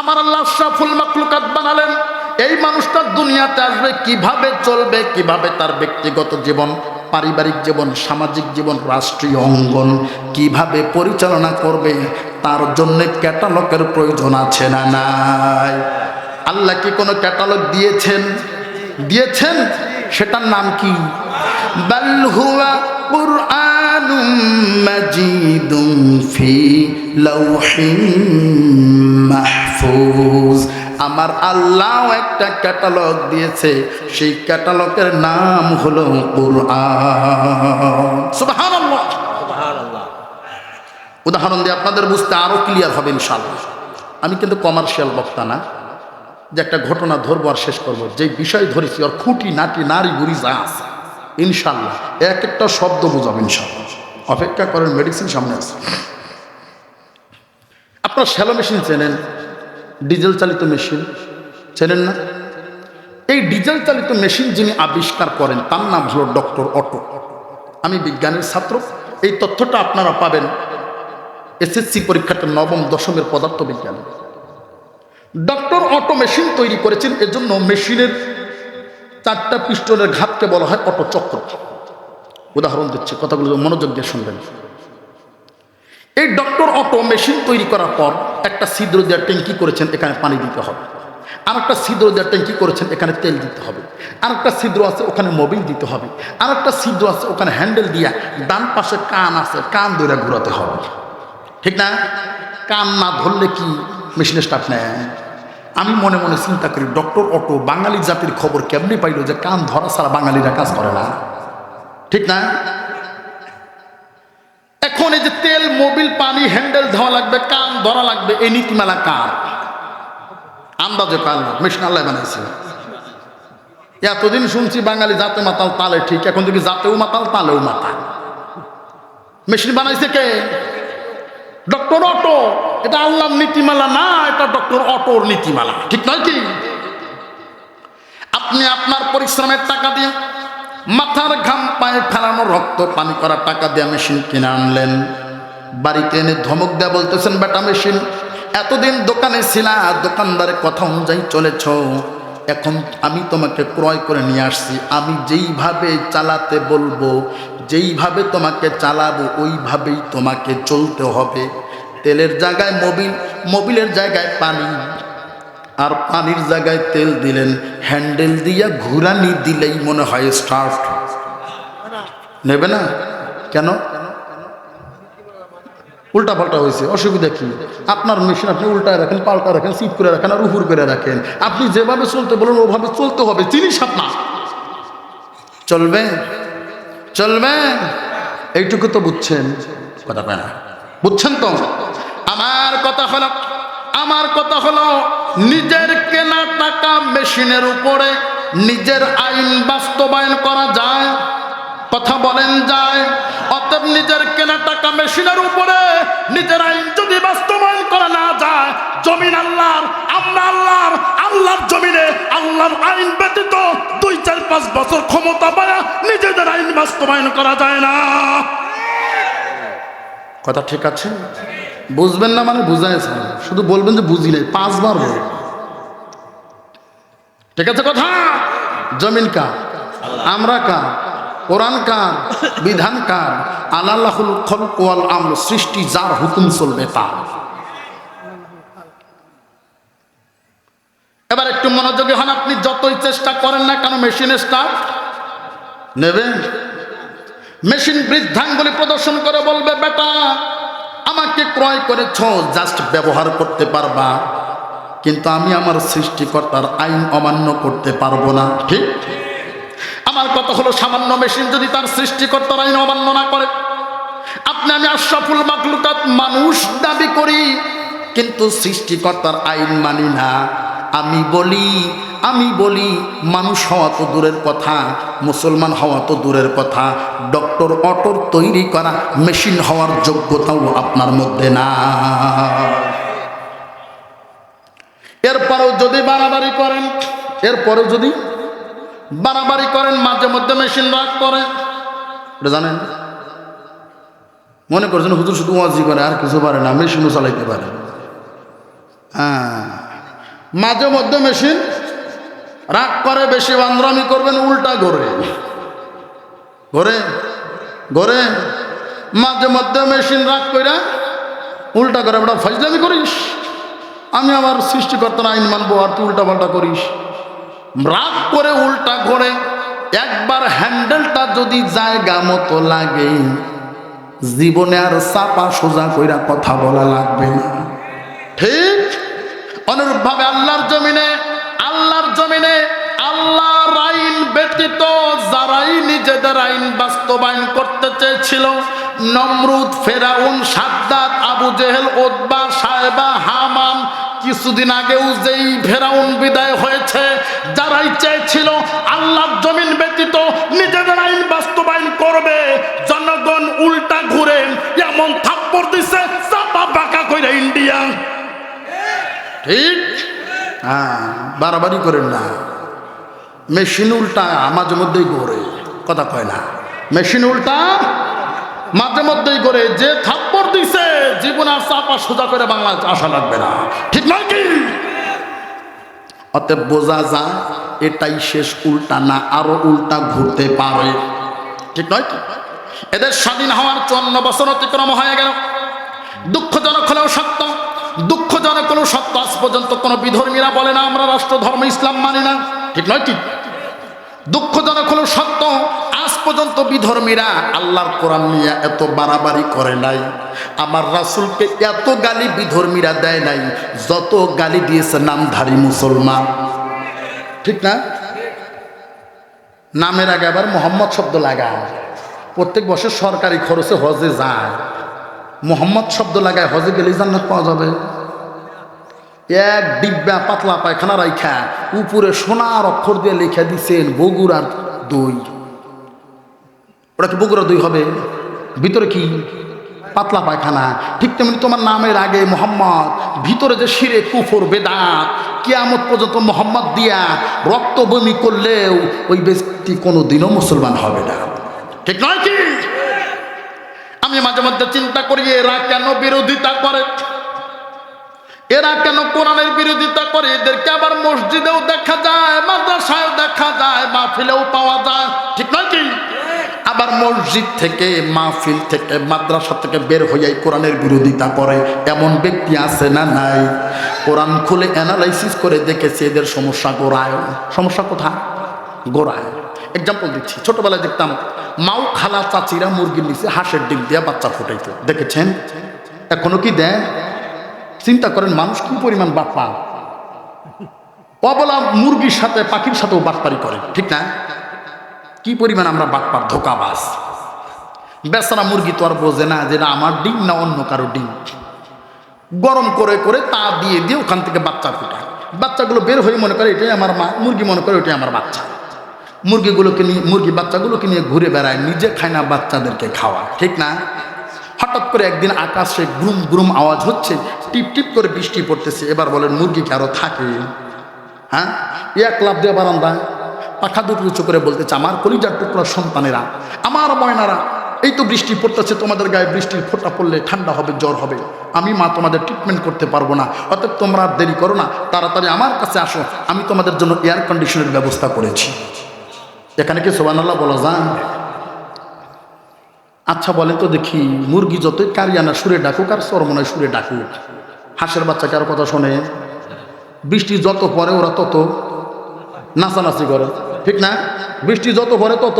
আমার আল্লাহ আশরাফুল মাখলুকাত বানালেন। এই মানুষটা দুনিয়াতে আসবে, কিভাবে চলবে, কিভাবে তার ব্যক্তিগত জীবন, পারিবারিক জীবন, সামাজিক জীবন, রাষ্ট্রীয় অঙ্গন কিভাবে পরিচালনা করবে, তার জন্য ক্যাটালগের প্রয়োজন আছে না নাই? আল্লাহ কি কোনো ক্যাটালগ দিয়েছেন? দিয়েছেন। সেটার নাম কি? বাল হুয়া কুরআনুম মাজিদুম ফি লাওহিন মাহফুজ। আমার আল্লাহ একটা ক্যাটালগ দিয়েছে, সেই ক্যাটালগের নাম হলো কুরআন। সুবহানাল্লাহ, সুবহানাল্লাহ। উদাহরণ দিয়ে আপনাদের বুঝতে আরো ক্লিয়ার হবে ইনশাআল্লাহ। আমি কিন্তু কমার্শিয়াল বক্তা না যে একটা ঘটনা ধরবো আর শেষ করবো। যে বিষয় ধরেছি ওর খুঁটি নাটি নারী বুড়ি যা আছে ইনশাআল্লাহ এক একটা শব্দ বোঝাবো ইনশাআল্লাহ। অপেক্ষা করেন, মেডিসিন সামনে আছে। আপনার শ্যালো মেশিন চেনেন? ডিজেল চালিত মেশিন চেনেন না? এই ডিজেল চালিত মেশিন যিনি আবিষ্কার করেন তার নাম হলো ডক্টর অটো। আমি বিজ্ঞানের ছাত্র, এই তথ্যটা আপনারা পাবেন এসএসসি পরীক্ষাতে নবম দশমের পদার্থ বিজ্ঞানে। ডক্টর অটো মেশিন তৈরি করেছেন, এজন্য মেশিনের 4টা পিস্টনের ঘাতকে বলা হয় অটো চক্র। উদাহরণ দিচ্ছি, কথাগুলো মনোযোগ দিয়ে শুনবেন। এই ডক্টর অটো মেশিন তৈরি করার পর একটা ছিদ্র দেওয়ার ট্যাঙ্কি করেছেন, এখানে পানি দিতে হবে। আর একটা ছিদ্র দেওয়ার ট্যাঙ্কি করেছেন, এখানে তেল দিতে হবে। আর একটা ছিদ্র আছে, ওখানে মোবিল দিতে হবে। আর একটা ছিদ্র আছে, ওখানে হ্যান্ডেল দিয়া ডান পাশে কান আছে, কান ধরে ঘুরাতে হবে। ঠিক না? কান না ধরলে কি মেশিনে স্টার্ট নেয়? আমি মনে মনে চিন্তা করি, ডক্টর অটো বাঙালি জাতির খবর কেমনি পাইল যে কান ধরা ছাড়া বাঙালিরা কাজ করে না? ঠিক না? এখন এই যে তেল, মোবিল, পানি, হ্যান্ডেল ধোয়া লাগবে, কান ধরা লাগবে, এই নীতিমালা কার? আন্দাজে কার না? মেশিন আল্লাহ বানাইছে। এতদিন শুনছি বাঙালি জাতে মাতাল তালে ঠিক, এখন দেখি জাতেও মাতাল তালেও মাতাল। মেশিন বানাইছে কে? Doctor auto. এটা আল্লাহর নীতিমালা না, এটা ডক্টর অটোর নীতিমালা। ঠিক নয় কি? আপনি আপনার পরিশ্রমের টাকা দিয়ে, মাথার ঘাম পায়ে ফেলানো, রক্ত পানি করা টাকা দিয়ে মেশিন কিনে আনলেন। বাড়িতে এনে ধমক দেয়া বলতেছেন, বেটা মেশিন এতদিন দোকানে ছিলা, দোকানদারের কথা অনুযায়ী চলেছ, এখন আমি তোমাকে ক্রয় করে নিয়ে আসছি, আমি যেইভাবে চালাতে বলবো, যেইভাবে তোমাকে চালাবো ওইভাবেই তোমাকে চলতে হবে। তেলের জায়গায় মোবিল, মোবিলের জায়গায় পানি, আর পানির জায়গায় তেল দিলেন, হ্যান্ডেল দিয়া ঘুরানি দিলেই মনে হয় স্টার্ট নেবে না। কেন? উল্টা পাল্টা হয়েছে। অসুবিধা কি? আপনার মেশিন আপনি উল্টায় রাখেন, পাল্টা রাখেন, সিট করে রাখেন আর উপর করে রাখেন, আপনি যেভাবে চলতে বলেন ওভাবে চলতে হবে। জিনিস আপনার চলবে, চলবে। এইটুকু তো বুঝছেন? কথা পায় না, বুঝছেন তো? আমার কথা হলো নিজের কেনা টাকা মেশিনের উপরে নিজের আইন বাস্তবায়ন করা যায়? কথা বলেন, যায়? অতএব নিজের কেনা টাকা মেশিনের উপরে নিজের আইন যদি বাস্তবায়ন করা না যায়, জমিন আল্লাহর, আমরা আল্লাহর, আল্লাহর জমিনে আল্লাহর আইন ব্যতীত 2-4-5 বছর ক্ষমতা পায়া নিজেদের আইন বাস্তবায়ন করা যায় না। কথা ঠিক আছে? বুঝবেন না মানে বুঝাইছেন, শুধু বলবেন যে বুঝি নাই 5 বার বল। ঠিক আছে কথা? জমিন কার? আমরা কার? কোরআন কার? বিধান কার? আলাল্লাহুল খলক ওয়াল আমর, সৃষ্টি যার হুকুম চলবে তার। এবার একটু মনোযোগী হন। আপনি যতই চেষ্টা করেন না কেন মেশিন স্টার্ট নেবে? মেশিন বৃদ্ধাঙ্গুলি প্রদর্শন করে বলবে, বেটা আমাকে ক্রয় করেছ জাস্ট ব্যবহার করতে পারবা, কিন্তু আমি আমার সৃষ্টিকর্তার আইন অমান্য করতে পারবো না। ঠিক? আমার কথা হলো, সামান্য মেশিন যদি তার সৃষ্টিকর্তার আইন অমান্য না করে, আপনি আমি আশরাফুল মাখলুকাত মানুষ দাবি করি কিন্তু সৃষ্টিকর্তার আইন মানি না। আমি বলি মানুষ হওয়া তো দূরের কথা, মুসলমান হওয়া তো দূরের কথা, ডক্টর অটোর তৈরি করা মেশিন হওয়ার যোগ্যতাও আপনার মধ্যে না। এরপরেও যদি বাড়াবাড়ি করেন, মাঝে মধ্যে মেশিন রাগ করে, এটা জানেন? মনে করছেন হুজুর শুধু ওয়াজি করে আর কিছু পারে না, মেশিনও চালাইতে পারে। হ্যাঁ, মাঝে মধ্যে মেশিন রাগ করে, বেশি বান্দরামি করবেন, উল্টা ঘোরে ঘোরে ঘোরে। মাঝে মধ্যে মেশিন রাগ কইরা উল্টা করে, বেটা ফাজলামি করিস, আমি আমার সৃষ্টিকর্তার আইন মানবো আর তুই উল্টা পাল্টা করিস। রাগ করে উল্টা ঘোরে। একবার হ্যান্ডেলটা যদি জায়গা মতো লাগে, জীবনে আর চাপা সোজা কইরা কথা বলা লাগবে না। ঠিক অনুরূপভাবে আল্লাহর জমিনে আল্লাহর আইন ব্যতীত যারাই নিজেদের আইন বাস্তবায়ন করতে চেয়েছিল, নমরুদ, ফেরাউন, সাদ্দাত, আবু জেহেল, উতবা, সায়বা, হামান, কিছুদিন আগেও যেই ফেরাউন বিদায় হয়েছে, যারাই চেয়েছিল আল্লাহর জমিন ব্যতীত নিজেদের আইন বাস্তবায়ন করবে, জনগণ উল্টা ঘুরে এমন থাপ্পড় দিছে চাপা বাঁকা কইরা ইন্ডিয়া। ঠিক, হ্যাঁ, বাড়াবাড়ি করেন না। মেশিন উল্টা মাঝে মধ্যেই ঘোরে, কথা কয় না। মেশিন উল্টা মাঝে মধ্যেই ঘোরে। যে থাপ্পড় দিছে জীবন আর চাপা সোজা করে বাংলাদেশ আসা লাগবে না। ঠিক নয় কি? অতএব বোঝা যায় এটাই শেষ, উল্টা না, আরো উল্টা ঘুরতে পারে। ঠিক নয় কি? এদের স্বাধীন হওয়ার 54 বছর অতিক্রম হয়ে গেল। দুঃখজনক হলেও সত্য, দুঃখজনক হলেও সত্য, আজ পর্যন্ত কোনো বিধর্মীরা বলে না আমরা রাষ্ট্র ধর্ম ইসলাম মানি না। ঠিক নয় কি? দুঃখজনক হলেও সত্য, আজ পর্যন্ত বিধর্মীরা আল্লাহর কোরআন নিয়ে এত বাড়াবাড়ি করে নাই, আমার রাসূলকে এত গালি বিধর্মীরা দেয় নাই যত গালি দিয়েছে নামধারী মুসলমান। ঠিক না? নামের আগে আবার মোহাম্মদ শব্দ লাগায়, প্রত্যেক বছর সরকারি খরচে হজে যায়, মোহাম্মদ শব্দ লাগায় হজে গেলে জান্নাত পাওয়া যাবে। এক ডিব্বা পাতলা পায়খানা রাইখা উপরে সোনার অক্ষর দিয়ে লিখে দিচ্ছেন বগুড়ার দই। ওটা কি বগুড়ার দই হবে? ভিতরে কি পাতলা পায়খানা। ঠিক তেমনি তোমার নামের আগে মোহাম্মদ, ভিতরে যে শিরে কুফর বেদাত, কিয়ামত পর্যন্ত মোহাম্মদ দিয়া রক্ত বমি করলেও ওই ব্যক্তি কোনোদিনও মুসলমান হবে না। ঠিক নয় কি? আমি মাঝে মধ্যে চিন্তা করি এরা কেন বিরোধিতা করে, এরা কেন কোরআনের বিরোধিতা করে। এদেরকে আবার মসজিদেও দেখা যায়, মাদ্রাসায়ও দেখা যায়, মাহফিলেও পাওয়া যায়। ঠিক নয় কি? আবার মসজিদ থেকে, মাহফিল থেকে, মাদ্রাসা থেকে বের হইয়াই কোরআনের বিরোধিতা করে এমন ব্যক্তি আছে না নাই? কোরআন খুলে অ্যানালাইসিস করে দেখেছে এদের সমস্যা গোড়ায়। সমস্যা কোথায়? গোড়ায়। এক্সাম্পল দিচ্ছি, ছোটবেলায় দেখতাম মাও খালা চাচিরা মুরগির নিচে হাঁসের ডিম দিয়ে বাচ্চা ফুটাইতো, দেখেছেন? এখনো কি দেন? চিন্তা করেন মানুষ কি পরিমাণ বাটপা, অবলা মুরগির সাথে পাখির সাথেও বাটপারি করে। ঠিক না? কি পরিমাণ আমরা বাটপার, ধোকাবাজ। বেচারা মুরগি তো আর বোঝে না যে আমার ডিম না অন্য কারো ডিম। গরম করে করে তা দিয়ে দিয়ে ওখান থেকে বাচ্চা ফুটায়। বাচ্চাগুলো বের হয়ে মনে করে এটাই আমার মা, মুরগি মনে করে ওইটাই আমার বাচ্চা। মুরগিগুলোকে নিয়ে, মুরগি বাচ্চাগুলোকে নিয়ে ঘুরে বেড়ায়, নিজে খায় না, বাচ্চাদেরকে খাওয়া। ঠিক না? হঠাৎ করে একদিন আকাশে গ্রুম গ্রুম আওয়াজ হচ্ছে, টিপ টিপ করে বৃষ্টি পড়তেছে। এবার বলেন মুরগি কি আরো থাকে? হ্যাঁ, এক লাফ দিয়ে বারান্দায় পাখা দুটো উঁচু করে বলতেছে, আমার কলিজার টুকরা সন্তানেরা, আমার ময়নারা, এই তো বৃষ্টি পড়তেছে, তোমাদের গায়ে বৃষ্টির ফোঁটা পড়লে ঠান্ডা হবে, জ্বর হবে, আমি মা তোমাদের ট্রিটমেন্ট করতে পারবো না, অতএব তোমরা আর দেরি করো না, তাড়াতাড়ি আমার কাছে আসো, আমি তোমাদের জন্য এয়ার কন্ডিশনের ব্যবস্থা করেছি। এখানে কি সুবহানাল্লাহ বলা যায়? আচ্ছা বলেন তো দেখি, মুরগি যতই কারিয়ানা সুরে ডাকুক আর চরমনায় সুরে ডাকুক, হাঁসের বাচ্চা কারো কথা শোনে? বৃষ্টি যত পরে ওরা তত নাচানাচি করে। ঠিক না? বৃষ্টি যত পরে তত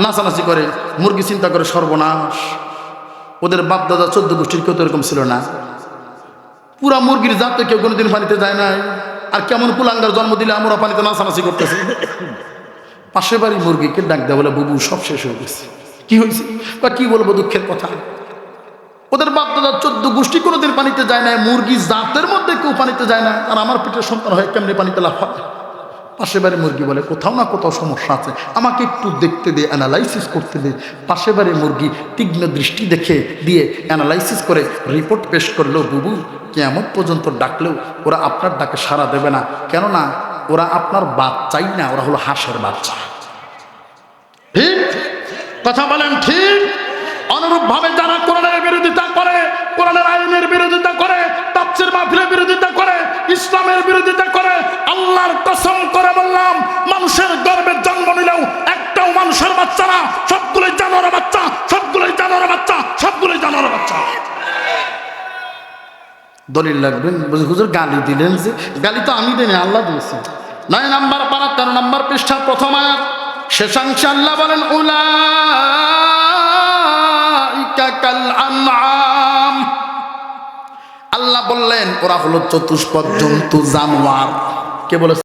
নাচানাচি করে। মুরগি চিন্তা করে সর্বনাশ, ওদের বাপদাদা 14 গোষ্ঠীর কেউ তো এরকম ছিল না। পুরা মুরগির জাতে কেউ কোনোদিন পানিতে যায় নাই, আর কেমন কুলাঙ্গার জন্ম দিলে আমরা পানিতে নাচানাচি করতেছি। পাশে বাড়ি মুরগিকে ডাক দেয়, বলে বুবু সব শেষ হয়ে গেছে। কি হয়েছে? বা কি বলবো, দুঃখের কথা, ওদের বাপদাদা 14 গোষ্ঠী কোনোদিন পানিতে যায় না, মুরগি জাতের মধ্যে কেউ পানিতে যায় না, আর আমার পেটের সন্তান হয়ে কেমনি পানিতে লাফায়? পাশে বাড়ি মুরগি বলে কোথাও না কোথাও সমস্যা আছে, আমাকে একটু দেখতে দে, অ্যানালাইসিস করতে দে। পাশে বাড়ি মুরগি তীক্ষ্ণ দৃষ্টি দেখে দিয়ে অ্যানালাইসিস করে রিপোর্ট পেশ করলো, বুবু কিয়ামত পর্যন্ত ডাকলেও ওরা আপনার ডাকে সাড়া দেবে না, কেননা ওরা আপনার বাচ্চাই না, ওরা হলো হাঁসের বাচ্চা। ঠিক কথা বলেন? ঠিক। অনুরূপ ভাবে যারা কোরআনের বিরোধিতা করে, কোরআনের আইনের বিরোধিতা করে, তাফসীর মাহফিলের বিরোধিতা করে, ইসলামের বিরোধিতা করে, আল্লাহর কসম করে বললাম, মানুষের গর্ভে জন্ম নিলেও একটাও মানুষের বাচ্চা না, সবগুলোই জানোয়ারের বাচ্চা, সবগুলোই জানোয়ারের বাচ্চা, সবগুলোই জানোয়ারের বাচ্চা। দলিল লাগবে? হুজুর গালি দিলেন যে, গালি তো আমি দিই না, আল্লাহ দিয়েছি। 9 নম্বর পারা 13 নম্বর পৃষ্ঠা প্রথম আয়াত শেষাংশে আল্লাহ বলেন, উলাইকা কাল আনআম। আল্লাহ বললেন ওরা হলো চতুষ্পদ জন্তু, জানোয়ার। কে বলেছে?